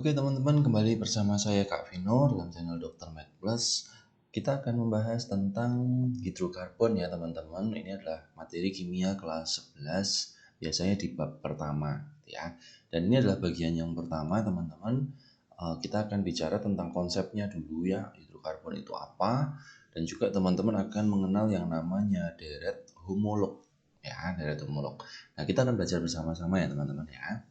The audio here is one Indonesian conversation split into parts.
Oke teman-teman, kembali bersama saya Kak Vino dalam channel Dr. Med Plus. Kita akan membahas tentang hidrokarbon ya teman-teman. Ini adalah materi kimia kelas 11, biasanya di bab pertama ya. Dan ini adalah bagian yang pertama teman-teman. Kita akan bicara tentang konsepnya dulu ya, hidrokarbon itu apa. Dan juga teman-teman akan mengenal yang namanya deret homolog ya, deret homolog. Nah, kita akan belajar bersama-sama ya teman-teman ya.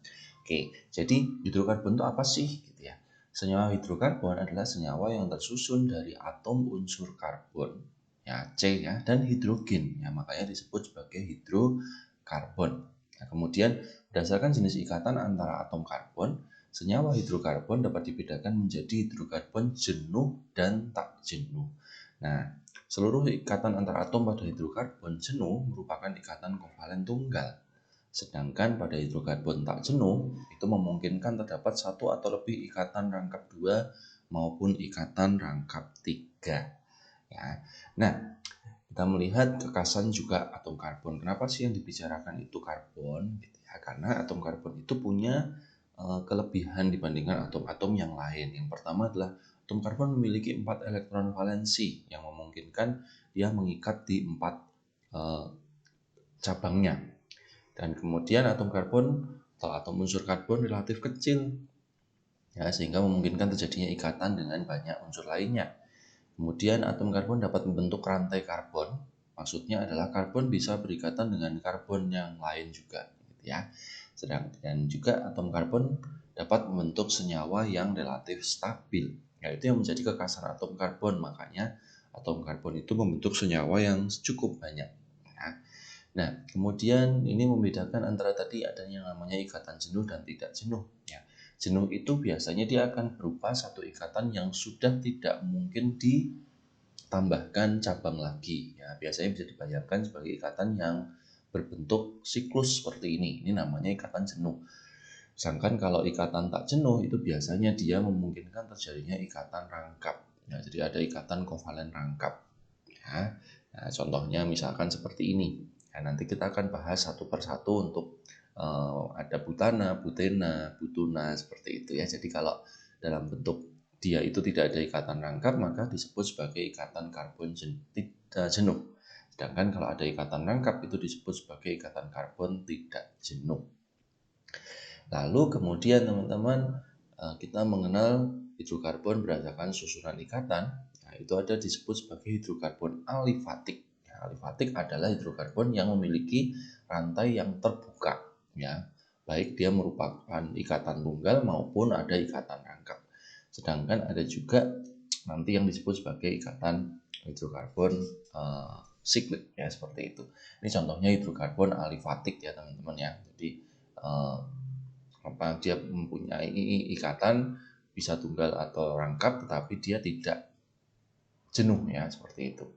Oke, jadi hidrokarbon itu apa sih gitu ya? Senyawa hidrokarbon adalah senyawa yang tersusun dari atom unsur karbon ya C ya dan hidrogen ya, makanya disebut sebagai hidrokarbon. Nah, kemudian berdasarkan jenis ikatan antara atom karbon, senyawa hidrokarbon dapat dibedakan menjadi hidrokarbon jenuh dan tak jenuh. Nah, seluruh ikatan antara atom pada hidrokarbon jenuh merupakan ikatan kovalen tunggal. Sedangkan pada hidrokarbon tak jenuh itu memungkinkan terdapat satu atau lebih ikatan rangkap 2 maupun ikatan rangkap 3 ya. Nah, kita melihat kekasan juga atom karbon. Kenapa sih yang dibicarakan itu karbon gitu ya? Karena atom karbon itu punya kelebihan dibandingkan atom-atom yang lain. Yang pertama adalah atom karbon memiliki 4 elektron valensi yang memungkinkan dia mengikat di 4 cabangnya. Dan kemudian atom karbon atau atom unsur karbon relatif kecil ya, sehingga memungkinkan terjadinya ikatan dengan banyak unsur lainnya. Kemudian atom karbon dapat membentuk rantai karbon. Maksudnya adalah karbon bisa berikatan dengan karbon yang lain juga gitu ya. Dan juga atom karbon dapat membentuk senyawa yang relatif stabil. Yaitu yang menjadi kekasan atom karbon, makanya atom karbon itu membentuk senyawa yang cukup banyak ya. Nah, kemudian ini membedakan antara tadi adanya yang namanya ikatan jenuh dan tidak jenuh. Ya. Jenuh itu biasanya dia akan berupa satu ikatan yang sudah tidak mungkin ditambahkan cabang lagi. Ya, biasanya bisa dibayangkan sebagai ikatan yang berbentuk siklus seperti ini. Ini namanya ikatan jenuh. Sedangkan kalau ikatan tak jenuh itu biasanya dia memungkinkan terjadinya ikatan rangkap. Ya, jadi ada ikatan kovalen rangkap. Ya. Nah, contohnya misalkan seperti ini. Nah, nanti kita akan bahas satu persatu untuk ada butana, butena, butuna seperti itu ya. Jadi kalau dalam bentuk dia itu tidak ada ikatan rangkap, maka disebut sebagai ikatan karbon jenuh. Sedangkan kalau ada ikatan rangkap itu disebut sebagai ikatan karbon tidak jenuh. Lalu kemudian teman-teman kita mengenal hidrokarbon berdasarkan susunan ikatan. Nah, itu ada disebut sebagai hidrokarbon alifatik. Nah, alifatik adalah hidrokarbon yang memiliki rantai yang terbuka ya. Baik dia merupakan ikatan tunggal maupun ada ikatan rangkap. Sedangkan ada juga nanti yang disebut sebagai ikatan hidrokarbon siklik ya, seperti itu. Ini contohnya hidrokarbon alifatik ya teman-teman ya. Jadi dia mempunyai ikatan bisa tunggal atau rangkap, tetapi dia tidak jenuh ya, seperti itu.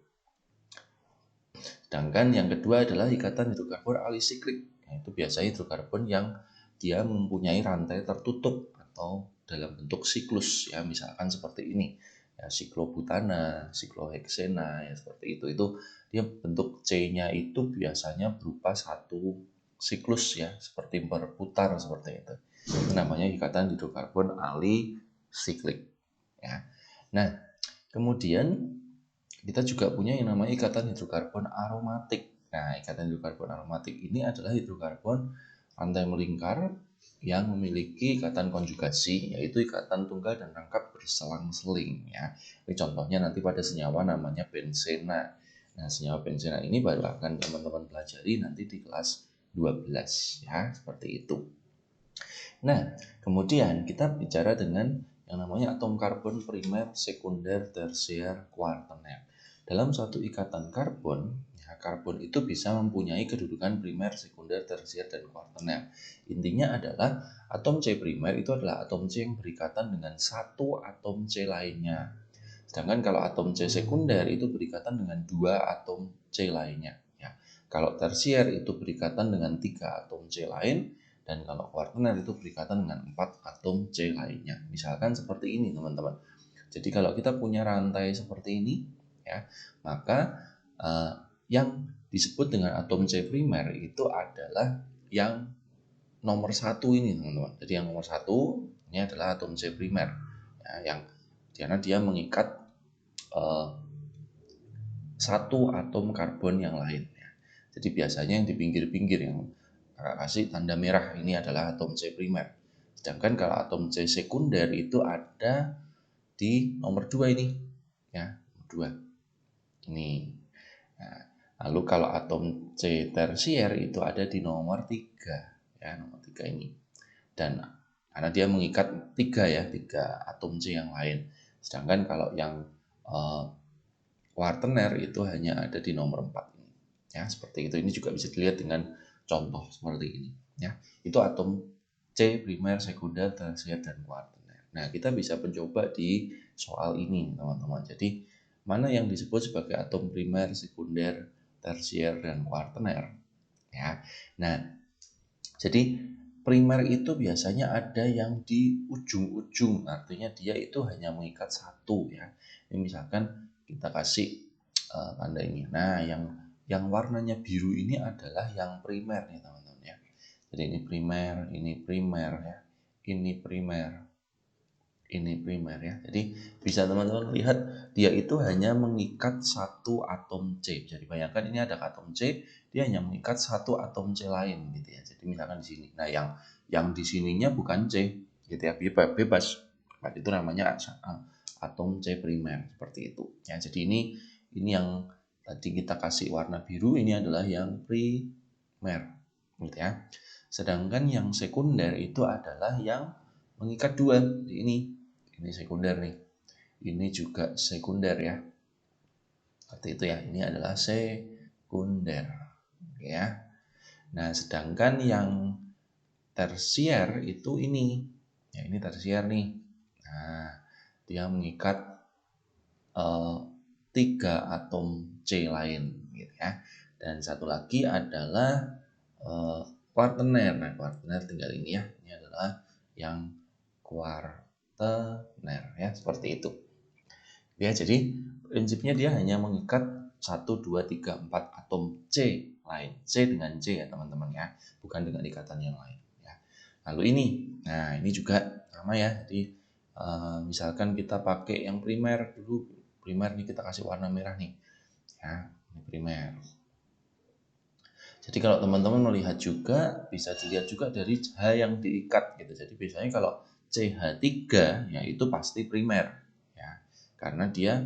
Sedangkan yang kedua adalah ikatan hidrokarbon alisiklik. Nah, itu biasanya hidrokarbon yang dia mempunyai rantai tertutup atau dalam bentuk siklus ya, misalkan seperti ini ya, siklobutana, sikloheksena ya, seperti itu. Itu dia bentuk C-nya itu biasanya berupa satu siklus ya, seperti berputar seperti itu. Itu namanya ikatan hidrokarbon alisiklik ya. Nah, kemudian kita juga punya yang namanya ikatan hidrokarbon aromatik. Nah, ikatan hidrokarbon aromatik ini adalah hidrokarbon rantai melingkar yang memiliki ikatan konjugasi, yaitu ikatan tunggal dan rangkap berselang-seling ya. Ini contohnya nanti pada senyawa namanya bensena. Nah, senyawa bensena ini baru akan teman-teman pelajari nanti di kelas 12 ya, seperti itu. Nah, kemudian kita bicara dengan yang namanya atom karbon primer, sekunder, tersier, kuartener. Dalam suatu ikatan karbon, ya, karbon itu bisa mempunyai kedudukan primer, sekunder, tersier, dan kuartener. Intinya adalah atom C primer itu adalah atom C yang berikatan dengan satu atom C lainnya. Sedangkan kalau atom C sekunder itu berikatan dengan dua atom C lainnya. Ya. Kalau tersier itu berikatan dengan 3 atom C lain, dan kalau kuartener itu berikatan dengan 4 atom C lainnya. Misalkan seperti ini teman-teman. Jadi kalau kita punya rantai seperti ini ya, maka yang disebut dengan atom C primer itu adalah yang nomor 1 ini teman-teman. Jadi yang nomor 1 Ini adalah atom C primer, ya, yang karena dia mengikat satu atom karbon yang lain. Ya. Jadi biasanya yang di pinggir-pinggir yang kakak kasih tanda merah ini adalah atom C primer. Sedangkan kalau atom C sekunder itu ada di nomor 2 ini, ya, nomor 2 ini. Nah, lalu kalau atom C tersier itu ada di nomor 3, ya, nomor 3 ini. Dan karena dia mengikat 3 ya, 3 atom C yang lain. Sedangkan kalau yang kuartener itu hanya ada di nomor 4 ini. Ya, seperti itu. Ini juga bisa dilihat dengan contoh seperti ini, ya. Itu atom C primer, sekunder, tersier, dan kuartener. Nah, kita bisa mencoba di soal ini, teman-teman. Jadi, mana yang disebut sebagai atom primer, sekunder, tersier, dan kuartener, ya. Nah, jadi primer itu biasanya ada yang di ujung-ujung, artinya dia itu hanya mengikat satu, ya. Ini misalkan kita kasih tanda ini. Nah, yang warnanya biru ini adalah yang primer nih, teman-teman, ya. Jadi ini primer ya. Ini primer ya. Jadi bisa teman-teman lihat dia itu hanya mengikat satu atom C. Bisa dibayangkan ini ada atom C, dia hanya mengikat satu atom C lain gitu ya. Jadi misalkan di sini. Nah, yang di sininya bukan C gitu ya, bebas. Nah, itu namanya atom C primer seperti itu. Ya, jadi ini yang tadi kita kasih warna biru, ini adalah yang primer gitu ya. Sedangkan yang sekunder itu adalah yang mengikat dua. Ini sekunder nih. Ini juga sekunder ya. Seperti itu ya. Ini adalah sekunder. Oke ya. Nah, sedangkan yang tersier itu ini. Ya, ini tersier nih. Nah, dia mengikat 3 atom C lain gitu ya. Dan satu lagi adalah kuartener. Nah, kuartener tinggal ini ya. Ini adalah yang kuartener ya, seperti itu. Ya, jadi prinsipnya dia hanya mengikat 1, 2, 3, 4 atom C lain. C dengan C ya, teman-teman ya. Bukan dengan ikatan yang lain ya. Lalu ini. Nah, ini juga sama ya. Jadi misalkan kita pakai yang primer dulu. Primer nih kita kasih warna merah nih. Ya, ini primer. Jadi kalau teman-teman melihat juga bisa dilihat juga dari H yang diikat gitu. Jadi biasanya kalau CH3 ya itu pasti primer ya. Karena dia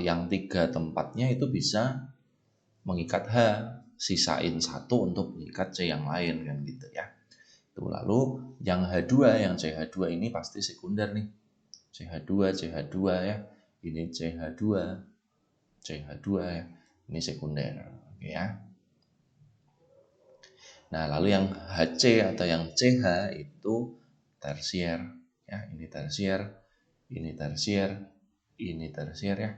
yang 3 tempatnya itu bisa mengikat H, sisain 1 untuk mengikat C yang lain kan gitu ya. Tuh, lalu yang H2 yang CH2 ini pasti sekunder nih. CH2 ya. Ini CH2 ya. Ini sekunder. Oke ya. Nah, lalu yang HC atau yang CH itu tersier ya, ini tersier, ini tersier, ini tersier ya.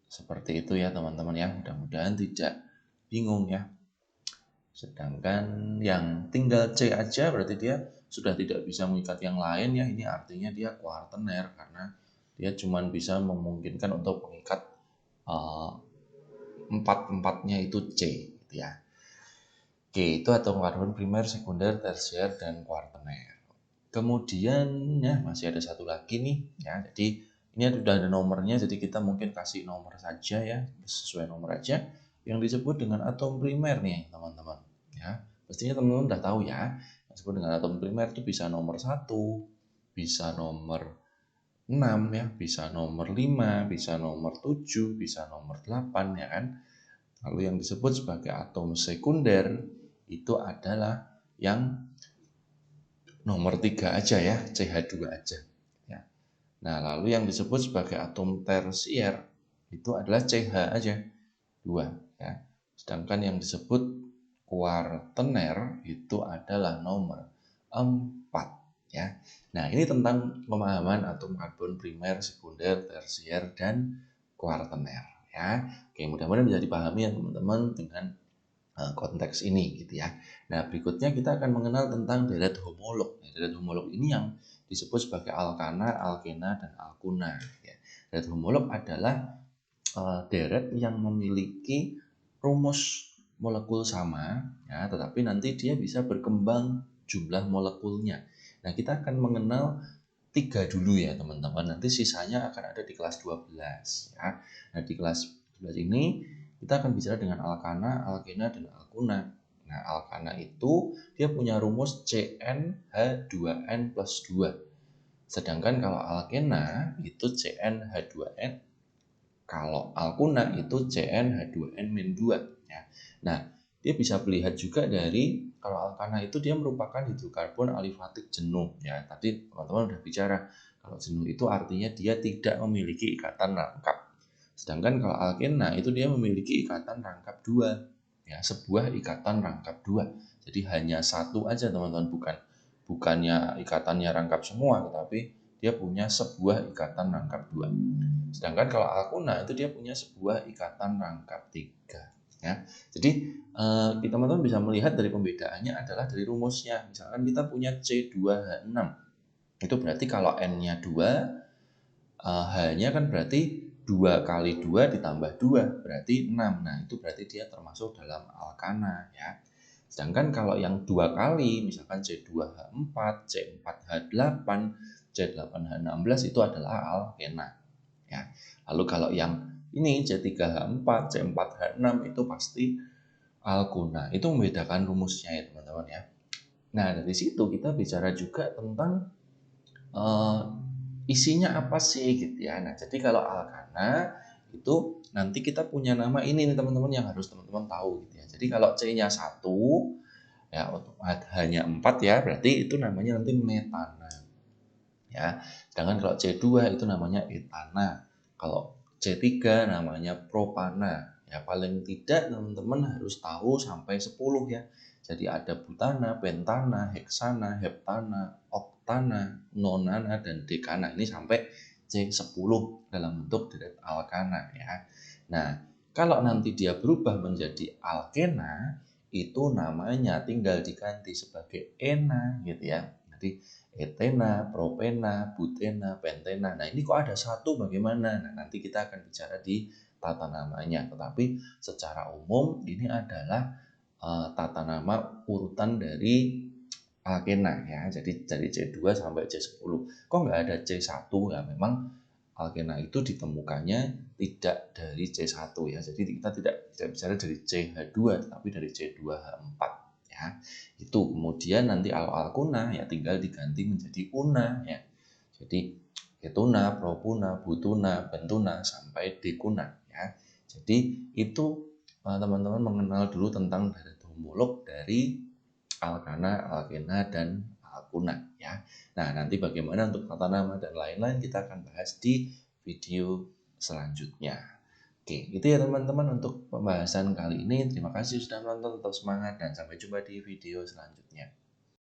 Seperti itu ya, teman-teman ya. Mudah-mudahan tidak bingung ya. Sedangkan yang tinggal C aja berarti dia sudah tidak bisa mengikat yang lain ya. Ini artinya dia kuartener karena dia cuma bisa memungkinkan untuk mengikat empat-empatnya itu C gitu ya. Oke, itu atom karbon primer, sekunder, tersier, dan kuartener. Kemudian ya masih ada satu lagi nih ya. Jadi ini sudah ada nomornya, jadi kita mungkin kasih nomor saja ya, sesuai nomor aja. Yang disebut dengan atom primer nih teman-teman. Ya, pastinya teman-teman udah tahu ya. Yang disebut dengan atom primer itu bisa nomor 1, bisa nomor 6 ya, bisa nomor 5, bisa nomor 7, bisa nomor 8 ya kan. Lalu yang disebut sebagai atom sekunder itu adalah yang nomor 3 aja ya, CH2 aja. Ya. Nah, lalu yang disebut sebagai atom tersier itu adalah CH aja, 2 ya. Sedangkan yang disebut kuartener itu adalah nomor 4 ya. Nah, ini tentang pemahaman atom karbon primer, sekunder, tersier, dan kuartener ya. Oke, mudah-mudahan bisa dipahami ya teman-teman dengan konteks ini gitu ya. Nah, berikutnya kita akan mengenal tentang deret homolog. Deret homolog ini yang disebut sebagai alkana, alkena, dan alkuna. Ya. Deret homolog adalah deret yang memiliki rumus molekul sama, ya, tetapi nanti dia bisa berkembang jumlah molekulnya. Nah, kita akan mengenal 3 dulu ya teman-teman, nanti sisanya akan ada di kelas 12 ya. Nah, di kelas 12 ini kita akan bicara dengan alkana, alkena, dan alkuna. Nah, alkana itu dia punya rumus CnH2n plus 2. Sedangkan kalau alkena itu CnH2n, kalau alkuna itu CnH2n-2 ya. Nah, dia bisa dilihat juga dari kalau alkana itu dia merupakan hidrokarbon alifatik jenuh ya. Tadi teman-teman udah bicara kalau jenuh itu artinya dia tidak memiliki ikatan rangkap. Sedangkan kalau alkena itu dia memiliki ikatan rangkap 2 ya, sebuah ikatan rangkap 2. Jadi hanya satu aja teman-teman, bukannya ikatannya rangkap semua, tetapi dia punya sebuah ikatan rangkap 2. Sedangkan kalau alkuna itu dia punya sebuah ikatan rangkap 3 ya. Jadi teman-teman bisa melihat dari pembedaannya adalah dari rumusnya. Misalkan kita punya C2H6. Itu berarti kalau N-nya 2, H-nya kan berarti 2 kali 2 ditambah 2 berarti 6. Nah, itu berarti dia termasuk dalam alkana ya. Sedangkan kalau yang 2 kali misalkan C2H4, C4H8, C8H16 itu adalah alkena ya. Lalu kalau yang ini C3H4, C4H6 itu pasti alkuna. Itu membedakan rumusnya ya teman-teman ya. Nah, dari situ kita bicara juga tentang isinya apa sih gitu ya. Nah, jadi kalau alkana itu nanti kita punya nama ini nih teman-teman yang harus teman-teman tahu gitu ya. Jadi kalau C-nya 1 ya hanya 4 ya, berarti itu namanya nanti metana. Ya. Sedangkan kalau C2 itu namanya etana. Kalau C3 namanya propana. Ya paling tidak teman-teman harus tahu sampai 10 ya. Jadi ada butana, pentana, heksana, heptana, oktana, nonana, dan dekana. Ini sampai C10 dalam bentuk deret alkana ya. Nah, kalau nanti dia berubah menjadi alkena, itu namanya tinggal diganti sebagai ena gitu ya. Jadi etena, propena, butena, pentena. Nah, ini kok ada satu bagaimana? Nah, nanti kita akan bicara di tata namanya. Tetapi secara umum ini adalah tata nama urutan dari alkena ya. Jadi dari C2 sampai C10. Kok nggak ada C1 ya? Memang alkena itu ditemukannya tidak dari C1 ya. Jadi kita tidak bicara dari CH2 tetapi dari C2H4 ya. Itu kemudian nanti alkuna ya tinggal diganti menjadi una ya. Jadi ketuna, propuna, butuna, bentuna sampai dekuna ya. Jadi itu teman-teman mengenal dulu tentang deret homolog dari alkana, alkena, dan alkuna ya. Nah, nanti bagaimana untuk tata nama dan lain-lain kita akan bahas di video selanjutnya. Oke, itu ya teman-teman untuk pembahasan kali ini. Terima kasih sudah menonton, tetap semangat dan sampai jumpa di video selanjutnya.